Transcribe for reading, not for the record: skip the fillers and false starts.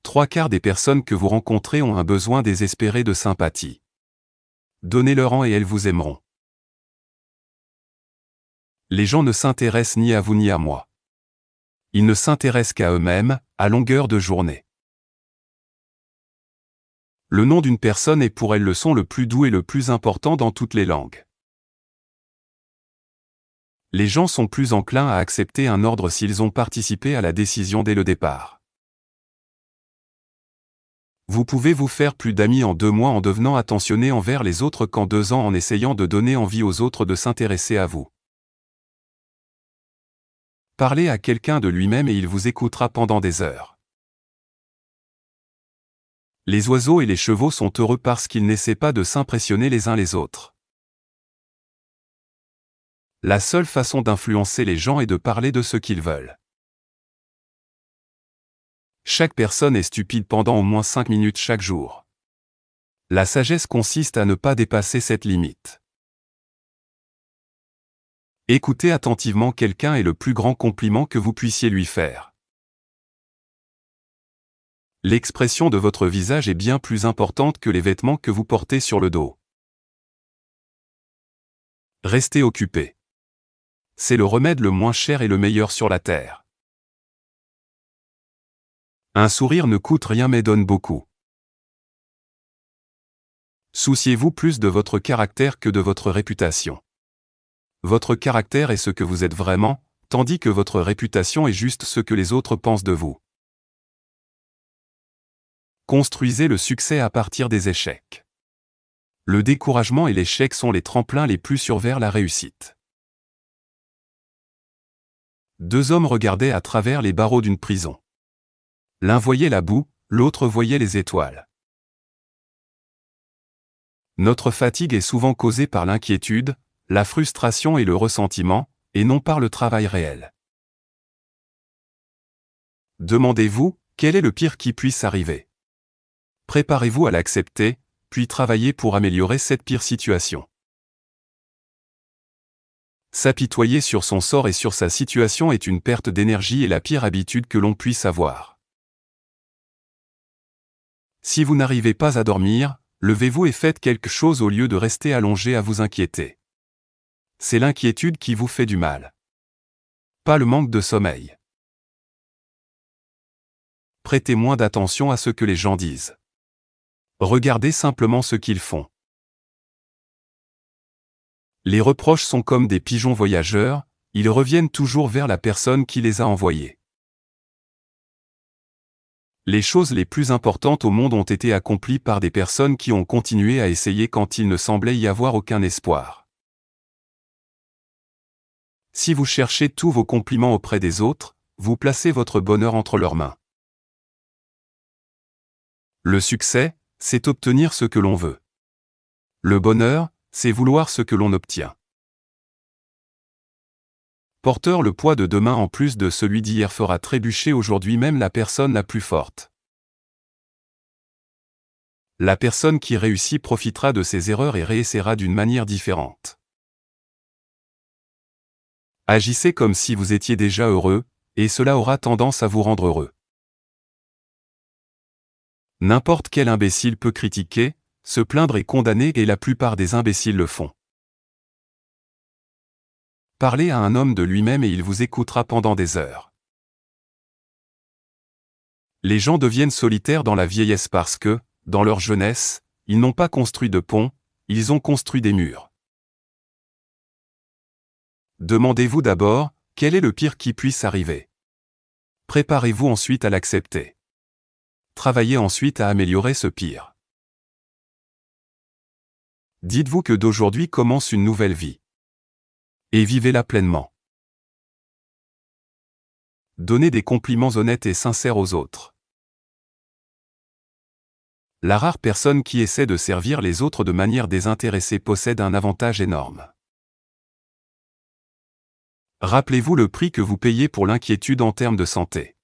3/4 des personnes que vous rencontrez ont un besoin désespéré de sympathie. Donnez-leur et elles vous aimeront. Les gens ne s'intéressent ni à vous ni à moi. Ils ne s'intéressent qu'à eux-mêmes, à longueur de journée. Le nom d'une personne est pour elle le son le plus doux et le plus important dans toutes les langues. Les gens sont plus enclins à accepter un ordre s'ils ont participé à la décision dès le départ. Vous pouvez vous faire plus d'amis en 2 mois en devenant attentionné envers les autres qu'en 2 ans en essayant de donner envie aux autres de s'intéresser à vous. Parlez à quelqu'un de lui-même et il vous écoutera pendant des heures. Les oiseaux et les chevaux sont heureux parce qu'ils n'essaient pas de s'impressionner les uns les autres. La seule façon d'influencer les gens est de parler de ce qu'ils veulent. Chaque personne est stupide pendant au moins 5 minutes chaque jour. La sagesse consiste à ne pas dépasser cette limite. Écouter attentivement quelqu'un est le plus grand compliment que vous puissiez lui faire. L'expression de votre visage est bien plus importante que les vêtements que vous portez sur le dos. Restez occupé. C'est le remède le moins cher et le meilleur sur la terre. Un sourire ne coûte rien mais donne beaucoup. Souciez-vous plus de votre caractère que de votre réputation. Votre caractère est ce que vous êtes vraiment, tandis que votre réputation est juste ce que les autres pensent de vous. Construisez le succès à partir des échecs. Le découragement et l'échec sont les tremplins les plus sûrs vers la réussite. 2 hommes regardaient à travers les barreaux d'une prison. L'un voyait la boue, l'autre voyait les étoiles. Notre fatigue est souvent causée par l'inquiétude, la frustration et le ressentiment, et non par le travail réel. Demandez-vous, quel est le pire qui puisse arriver? Préparez-vous à l'accepter, puis travaillez pour améliorer cette pire situation. S'apitoyer sur son sort et sur sa situation est une perte d'énergie et la pire habitude que l'on puisse avoir. Si vous n'arrivez pas à dormir, levez-vous et faites quelque chose au lieu de rester allongé à vous inquiéter. C'est l'inquiétude qui vous fait du mal. Pas le manque de sommeil. Prêtez moins d'attention à ce que les gens disent. Regardez simplement ce qu'ils font. Les reproches sont comme des pigeons voyageurs, ils reviennent toujours vers la personne qui les a envoyés. Les choses les plus importantes au monde ont été accomplies par des personnes qui ont continué à essayer quand il ne semblait y avoir aucun espoir. Si vous cherchez tous vos compliments auprès des autres, vous placez votre bonheur entre leurs mains. Le succès, c'est obtenir ce que l'on veut. Le bonheur, c'est vouloir ce que l'on obtient. Porteur, le poids de demain en plus de celui d'hier fera trébucher aujourd'hui même la personne la plus forte. La personne qui réussit profitera de ses erreurs et réessayera d'une manière différente. Agissez comme si vous étiez déjà heureux, et cela aura tendance à vous rendre heureux. N'importe quel imbécile peut critiquer, se plaindre et condamner et la plupart des imbéciles le font. Parlez à un homme de lui-même et il vous écoutera pendant des heures. Les gens deviennent solitaires dans la vieillesse parce que, dans leur jeunesse, ils n'ont pas construit de pont, ils ont construit des murs. Demandez-vous d'abord, quel est le pire qui puisse arriver? Préparez-vous ensuite à l'accepter. Travaillez ensuite à améliorer ce pire. Dites-vous que d'aujourd'hui commence une nouvelle vie. Et vivez-la pleinement. Donnez des compliments honnêtes et sincères aux autres. La rare personne qui essaie de servir les autres de manière désintéressée possède un avantage énorme. Rappelez-vous le prix que vous payez pour l'inquiétude en termes de santé.